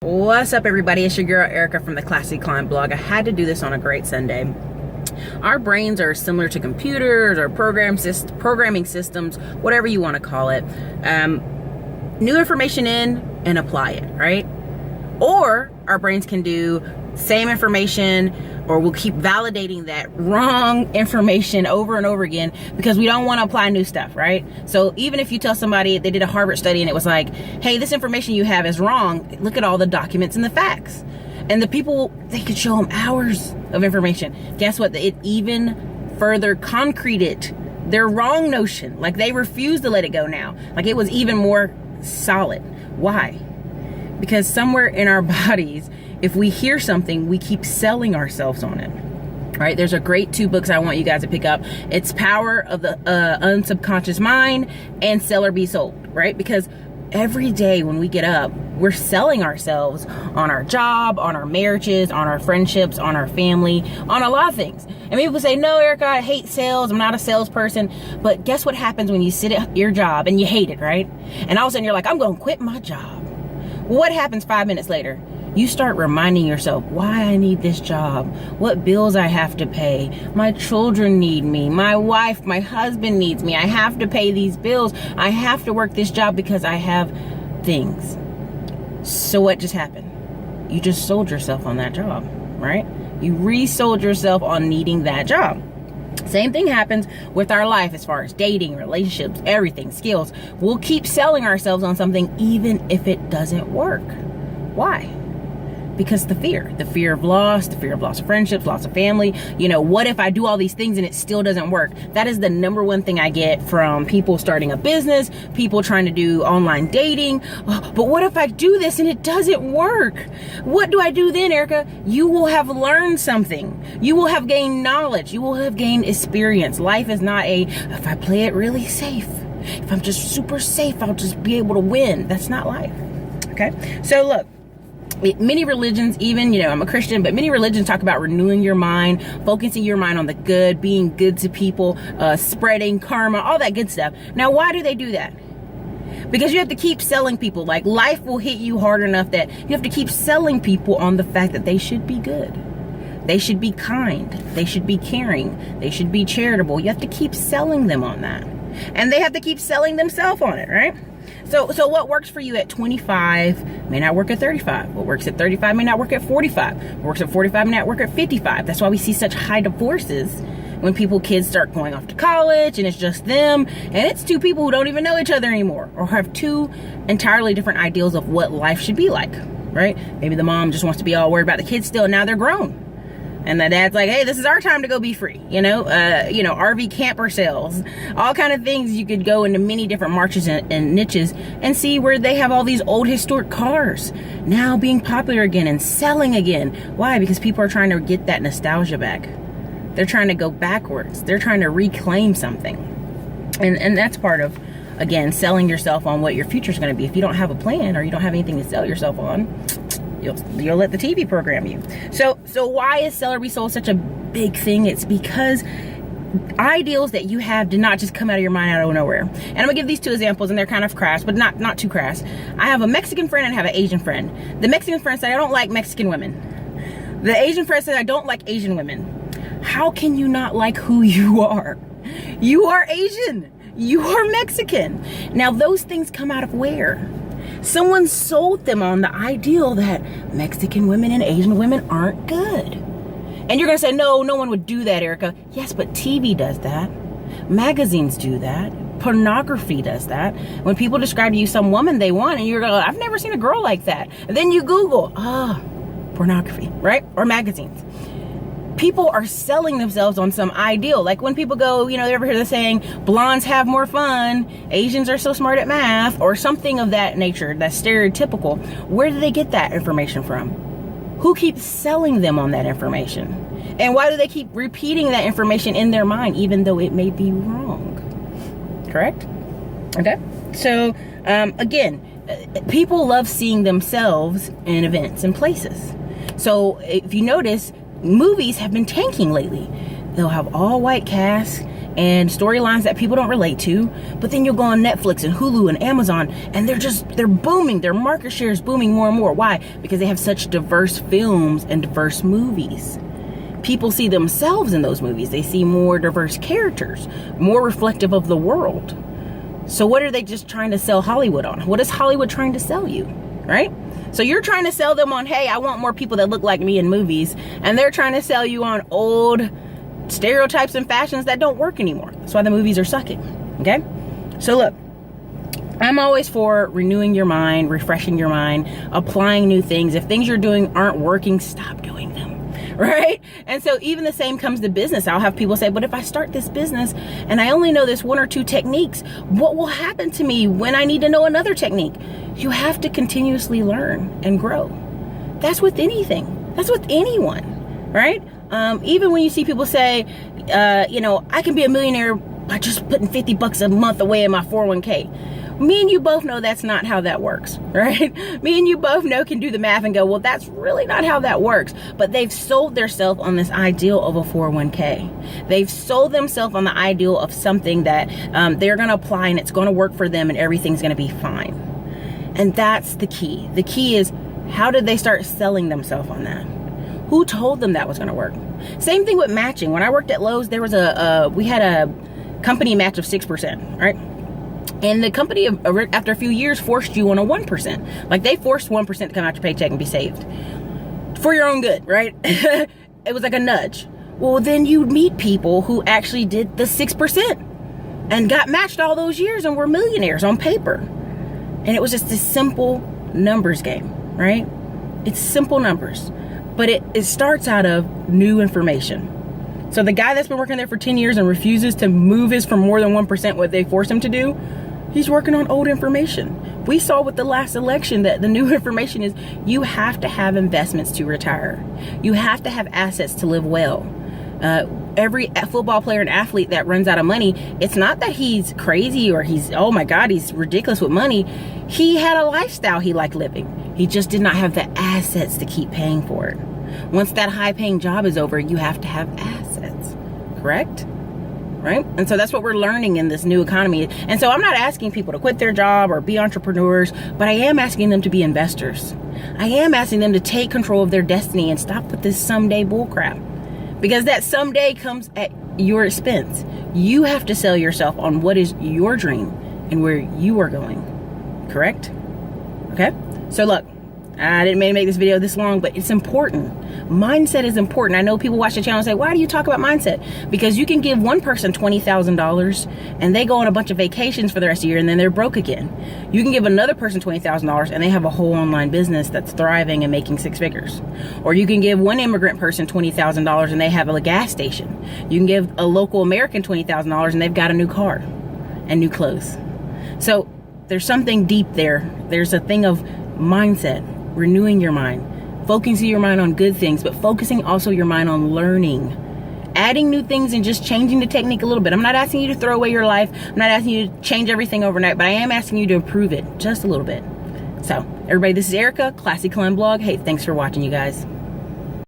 What's up, everybody? It's your girl Erica from the Classy Climb blog. I had to do this on a great Sunday. Our brains are similar to computers or programming systems, whatever you want to call it. New information in and apply it, right? Or our brains can do same information, or we'll keep validating that wrong information over and over again because we don't want to apply new stuff, right? So even if you tell somebody, they did a Harvard study and it was like, hey, this information you have is wrong, look at all the documents and the facts. And the people, they could show them hours of information. Guess what? It even further concreted their wrong notion. Like, they refuse to let it go now. Like, it was even more solid. Why? Because somewhere in our bodies, if we hear something, we keep selling ourselves on it. Right? There's a great 2 books I want you guys to pick up. It's Power of the Unsubconscious Mind and Sell or Be Sold, right? Because every day when we get up, we're selling ourselves on our job, on our marriages, on our friendships, on our family, on a lot of things. And people say, no, Erica, I hate sales. I'm not a salesperson. But guess what happens when you sit at your job and you hate it, right? And all of a sudden you're like, I'm going to quit my job. What happens 5 minutes later? You start reminding yourself why I need this job, what bills I have to pay, my children need me, my wife, my husband needs me, I have to pay these bills, I have to work this job because I have things. So what just happened? You just sold yourself on that job, right? You resold yourself on needing that job. Same thing happens with our life as far as dating, relationships, everything, skills. We'll keep selling ourselves on something even if it doesn't work. Why? Because the fear of loss, the fear of loss of friendships, loss of family. You know, what if I do all these things and it still doesn't work? That is the number one thing I get from people starting a business, people trying to do online dating. Oh, but what if I do this and it doesn't work? What do I do then, Erica? You will have learned something. You will have gained knowledge. You will have gained experience. Life is not if I play it really safe, if I'm just super safe, I'll just be able to win. That's not life. Okay? So look, many religions, even, I'm a Christian, but many religions talk about renewing your mind, focusing your mind on the good, being good to people, spreading karma, all that good stuff. Now, why do they do that? Because you have to keep selling people. Like, life will hit you hard enough that you have to keep selling people on the fact that they should be good. They should be kind. They should be caring. They should be charitable. You have to keep selling them on that. And they have to keep selling themselves on it, right? So what works for you at 25 may not work at 35. What works at 35 may not work at 45. What works at 45 may not work at 55. That's why we see such high divorces when kids start going off to college and it's just them. And it's 2 people who don't even know each other anymore or have 2 entirely different ideals of what life should be like, right? Maybe the mom just wants to be all worried about the kids still, and now they're grown. And the dad's like, hey, this is our time to go be free. RV camper sales, all kind of things. You could go into many different marches and niches and see where they have all these old historic cars now being popular again and selling again. Why? Because people are trying to get that nostalgia back. They're trying to go backwards. They're trying to reclaim something. And that's part of, again, selling yourself on what your future is going to be. If you don't have a plan or you don't have anything to sell yourself on, you'll let the TV program you. So why is Sell or Be Sold such a big thing? It's because ideals that you have did not just come out of your mind out of nowhere. And I'm gonna give these 2 examples, and they're kind of crass, but not too crass. I have a Mexican friend and I have an Asian friend. The Mexican friend said, I don't like Mexican women. The Asian friend said, I don't like Asian women. How can you not like who you are? You are Asian. You are Mexican. Now, those things come out of where? Someone sold them on the ideal that Mexican women and Asian women aren't good. And you're going to say, no one would do that, Erica. Yes, but TV does that. Magazines do that. Pornography does that. When people describe to you some woman they want, and you're going, I've never seen a girl like that. And then you Google, pornography, right? Or magazines. People are selling themselves on some ideal. Like when people go, they ever hear the saying, blondes have more fun, Asians are so smart at math, or something of that nature, that's stereotypical. Where do they get that information from? Who keeps selling them on that information? And why do they keep repeating that information in their mind, even though it may be wrong? Correct? Okay. So, again, people love seeing themselves in events and places. So if you notice, movies have been tanking lately. they'll have all white casts and storylines that people don't relate to, but then you'll go on Netflix and Hulu and Amazon, and they're booming. Their market share is booming more and more. Why? Because they have such diverse films and diverse movies. People see themselves in those movies. They see more diverse characters, more reflective of the world. So what are they just trying to sell Hollywood on? What is Hollywood trying to sell you, right? So you're trying to sell them on, hey, I want more people that look like me in movies, and they're trying to sell you on old stereotypes and fashions that don't work anymore. That's why the movies are sucking. Okay, so look, I'm always for renewing your mind, refreshing your mind, applying new things. If things you're doing aren't working, stop doing them, right? And so even the same comes to business. I'll have people say, but if I start this business and I only know this one or two techniques, what will happen to me when I need to know another technique? You have to continuously learn and grow. That's with anything. That's with anyone, right? Even when you see people say, I can be a millionaire by just putting $50 a month away in my 401k. Me and you both know that's not how that works, right? Me and you both can do the math and go, well, that's really not how that works. But they've sold themselves on this ideal of a 401k. They've sold themselves on the ideal of something that they're going to apply and it's going to work for them and everything's going to be fine. And that's the key. The key is, how did they start selling themselves on that? Who told them that was going to work? Same thing with matching. When I worked at Lowe's, there was we had a company match of 6%, right? And the company, after a few years, forced you on a 1%. Like, they forced 1% to come out your paycheck and be saved for your own good, right? It was like a nudge. Well, then you'd meet people who actually did the 6% and got matched all those years and were millionaires on paper. And it was just a simple numbers game, right? It's simple numbers. But it starts out of new information. So the guy that's been working there for 10 years and refuses to move his for more than 1% what they force him to do, he's working on old information. We saw with the last election that the new information is you have to have investments to retire. You have to have assets to live well. Every football player and athlete that runs out of money, it's not that he's crazy or he's, oh my God, he's ridiculous with money. He had a lifestyle he liked living. He just did not have the assets to keep paying for it. Once that high paying job is over, you have to have assets, correct? Right? And so that's what we're learning in this new economy. And so I'm not asking people to quit their job or be entrepreneurs, but I am asking them to be investors. I am asking them to take control of their destiny and stop with this someday bullcrap. Because that someday comes at your expense. You have to sell yourself on what is your dream and where you are going. Correct? Okay? So look, I didn't mean to make this video this long, but it's important. Mindset is important. I know people watch the channel and say, why do you talk about mindset? Because you can give one person $20,000 and they go on a bunch of vacations for the rest of the year and then they're broke again. You can give another person $20,000 and they have a whole online business that's thriving and making 6 figures. Or you can give one immigrant person $20,000 and they have a gas station. You can give a local American $20,000 and they've got a new car and new clothes. So there's something deep there. There's a thing of mindset, renewing your mind, focusing your mind on good things, but focusing also your mind on learning, adding new things and just changing the technique a little bit. I'm not asking you to throw away your life. I'm not asking you to change everything overnight, but I am asking you to improve it just a little bit. So everybody, this is Erica, Classy Climb Blog. Hey, thanks for watching, you guys.